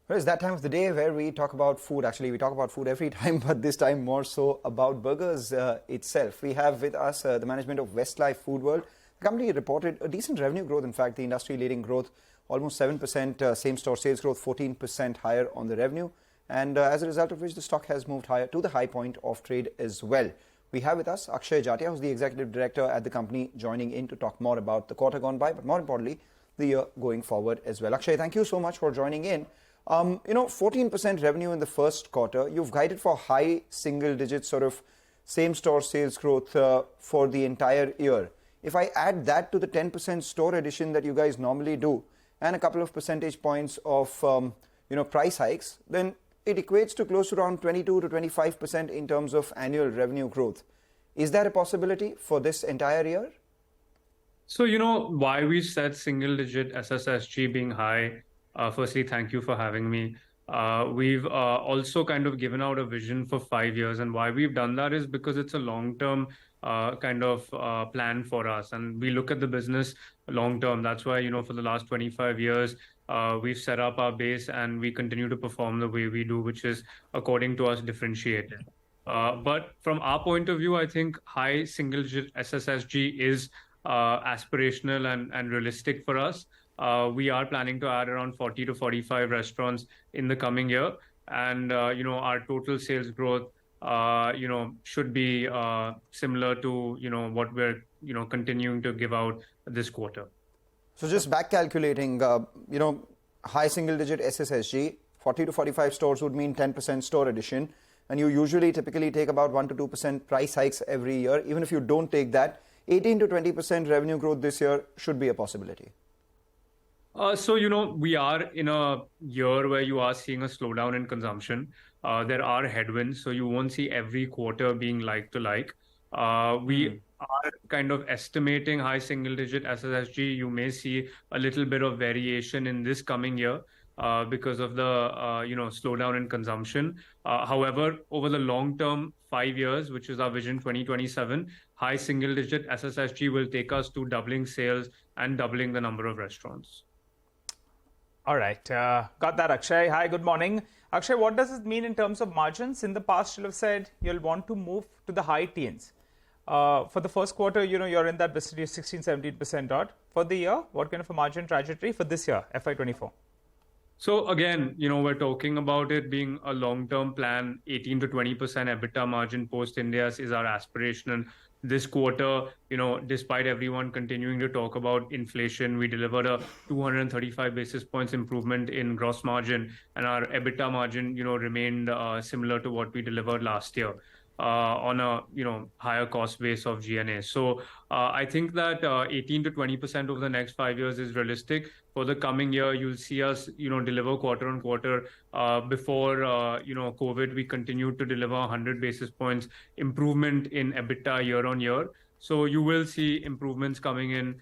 Well, it's that time of the day where we talk about food. Actually, we talk about food every time, but this time more so about burgers itself. We have with us the management of Westlife Foodworld. The company reported a decent revenue growth. In fact, the industry-leading growth, almost 7%, same-store sales growth, 14% higher on the revenue. And as a result of which, the stock has moved higher to the high point of trade as well. We have with us Amit Jatia, who's the executive director at the company, joining in to talk more about the quarter gone by, but more importantly, the year going forward as well. Akshay, thank you so much for joining in. 14% revenue in the first quarter. You've guided for high single-digit sort of same-store sales growth for the entire year. If I add that to the 10% store addition that you guys normally do, and a couple of percentage points of price hikes, then it equates to close to around 22 to 25% in terms of annual revenue growth. Is that a possibility for this entire year? So, why we said single-digit SSSG being high. Firstly, thank you for having me. We've also kind of given out a vision for 5 years, and why we've done that is because it's a long-term plan for us, and we look at the business long-term. That's why, for the last 25 years, we've set up our base and we continue to perform the way we do, which is, according to us, differentiated. But from our point of view, I think high single-digit SSSG is aspirational and realistic for us. We are planning to add around 40 to 45 restaurants in the coming year. And, our total sales growth, should be similar to, what we're, continuing to give out this quarter. So just back calculating, high single-digit SSSG, 40 to 45 stores would mean 10% store addition. And you usually typically take about 1 to 2% price hikes every year. Even if you don't take that, 18 to 20% revenue growth this year should be a possibility. So, we are in a year where you are seeing a slowdown in consumption. There are headwinds, so you won't see every quarter being like to like. We are kind of estimating high single-digit SSSG. You may see a little bit of variation in this coming year because of the, slowdown in consumption. However, over the long term, 5 years, which is our vision 2027, high single-digit SSSG will take us to doubling sales and doubling the number of restaurants. All right. Got that, Akshay. Hi, good morning. Akshay, what does it mean in terms of margins? In the past, you'll have said you'll want to move to the high teens. For the first quarter, you're in that vicinity of 16, 17% odd. For the year, what kind of a margin trajectory for this year, FY24? So again, we're talking about it being a long-term plan. 18 to 20% EBITDA margin post-Indias is our aspiration. This quarter, despite everyone continuing to talk about inflation, we delivered a 235 basis points improvement in gross margin, and our EBITDA margin, remained similar to what we delivered last year on a, higher cost base of G&A. So I think that 18 to 20% over the next 5 years is realistic. For the coming year, you'll see us, deliver quarter on quarter. Before, COVID, we continued to deliver 100 basis points improvement in EBITDA year on year. So you will see improvements coming in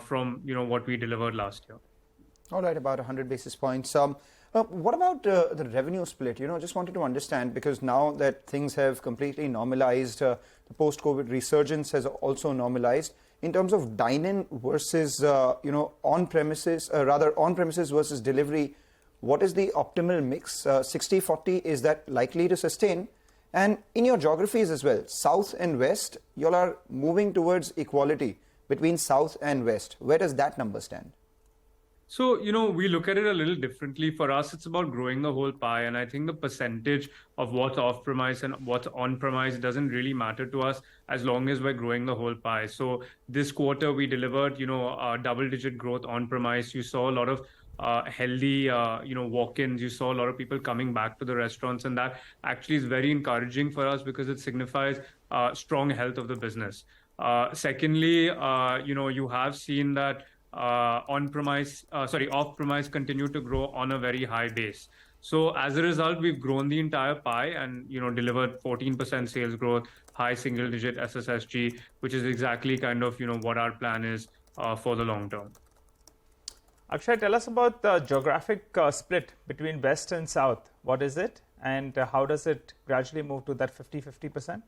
from, what we delivered last year. All right, about 100 basis points. What about the revenue split? Just wanted to understand, because now that things have completely normalized, the post-COVID resurgence has also normalized. In terms of dine-in versus, on-premises, rather on-premises versus delivery, what is the optimal mix? 60-40, is that likely to sustain? And in your geographies as well, South and West, you all are moving towards equality between South and West. Where does that number stand? So, we look at it a little differently. For us, it's about growing the whole pie. And I think the percentage of what's off-premise and what's on-premise doesn't really matter to us as long as we're growing the whole pie. So this quarter, we delivered, double-digit growth on-premise. You saw a lot of healthy, walk-ins. You saw a lot of people coming back to the restaurants. And that actually is very encouraging for us because it signifies strong health of the business. Secondly, you have seen that off-premise continue to grow on a very high base. So as a result, we've grown the entire pie and, delivered 14% sales growth, high single-digit SSSG, which is exactly kind of, what our plan is for the long term. Akshay, tell us about the geographic split between West and South. What is it? And how does it gradually move to that 50-50%?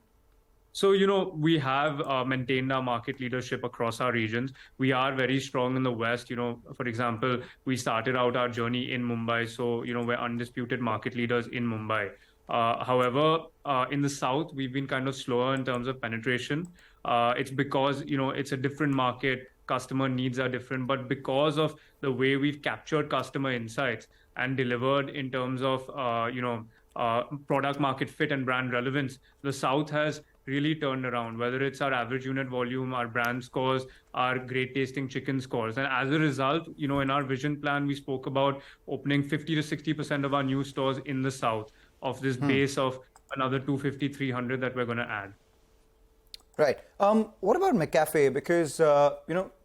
So, we have maintained our market leadership across our regions. We are very strong in the West. For example, we started out our journey in Mumbai. So, we're undisputed market leaders in Mumbai. However, in the South, we've been kind of slower in terms of penetration. It's because, it's a different market. Customer needs are different. But because of the way we've captured customer insights and delivered in terms of, product market fit and brand relevance, the South has really turned around, whether it's our average unit volume, our brand scores, our great tasting chicken scores. And as a result, in our vision plan, we spoke about opening 50 to 60% of our new stores in the South of this base of another 250, 300 that we're going to add. Right. What about McCafe? Because,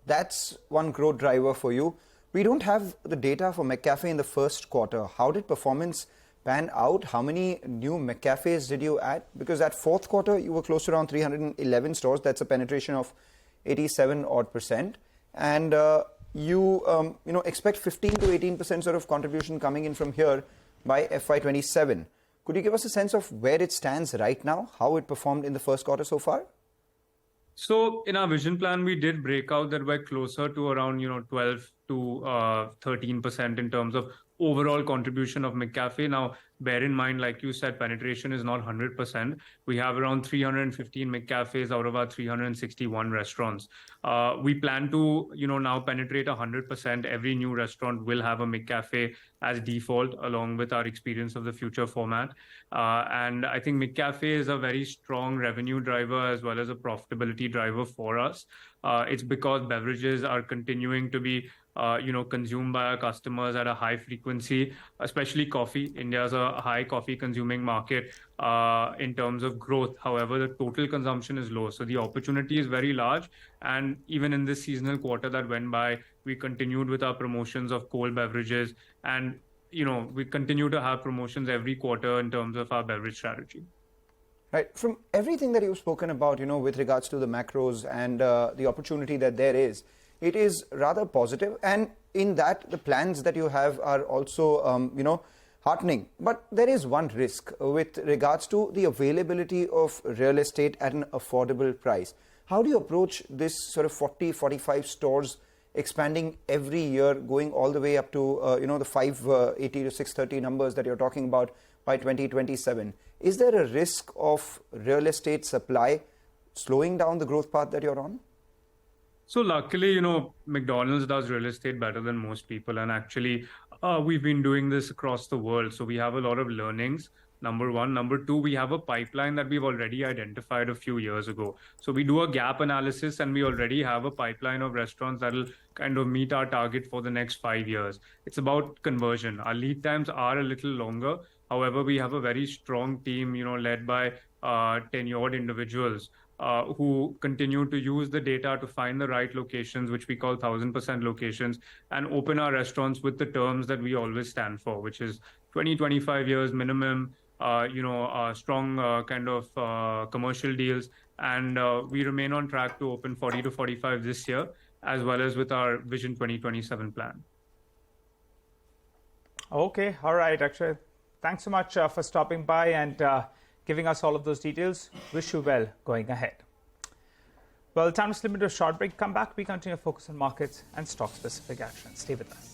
that's one growth driver for you. We don't have the data for McCafe in the first quarter. How did performance pan out? How many new McCafes did you add? Because at fourth quarter, you were close to around 311 stores. That's a penetration of 87 odd %. And you expect 15 to 18% sort of contribution coming in from here by FY27. Could you give us a sense of where it stands right now, how it performed in the first quarter so far? So in our vision plan, we did break out that we're closer to around, 12 to 13% in terms of overall contribution of McCafe. Now, bear in mind, like you said, penetration is not 100%. We have around 315 McCafes out of our 361 restaurants. We plan to, now penetrate 100%. Every new restaurant will have a McCafe as default, along with our experience of the future format. And I think McCafe is a very strong revenue driver as well as a profitability driver for us. It's because beverages are continuing to be consumed by our customers at a high frequency, especially coffee. India is a high coffee consuming market in terms of growth. However, the total consumption is low. So the opportunity is very large. And even in this seasonal quarter that went by, we continued with our promotions of cold beverages. And, we continue to have promotions every quarter in terms of our beverage strategy. Right. From everything that you've spoken about, with regards to the macros and the opportunity that there is, it is rather positive. And in that, the plans that you have are also, heartening. But there is one risk with regards to the availability of real estate at an affordable price. How do you approach this sort of 40, 45 stores expanding every year, going all the way up to, the 580 to 630 numbers that you're talking about by 2027? Is there a risk of real estate supply slowing down the growth path that you're on? So luckily, McDonald's does real estate better than most people. And actually, we've been doing this across the world. So we have a lot of learnings. Number one. Number two, we have a pipeline that we've already identified a few years ago. So we do a gap analysis and we already have a pipeline of restaurants that will kind of meet our target for the next 5 years. It's about conversion. Our lead times are a little longer. However, we have a very strong team, led by tenured individuals who continue to use the data to find the right locations, which we call 1000% locations, and open our restaurants with the terms that we always stand for, which is 20, 25 years minimum, strong kind of commercial deals. And we remain on track to open 40 to 45 this year, as well as with our Vision 2027 plan. Okay. All right, Akshay. Thanks so much for stopping by and giving us all of those details. Wish you well going ahead. Well, time to slip into a short break. Come back. We continue to focus on markets and stock-specific action. Stay with us.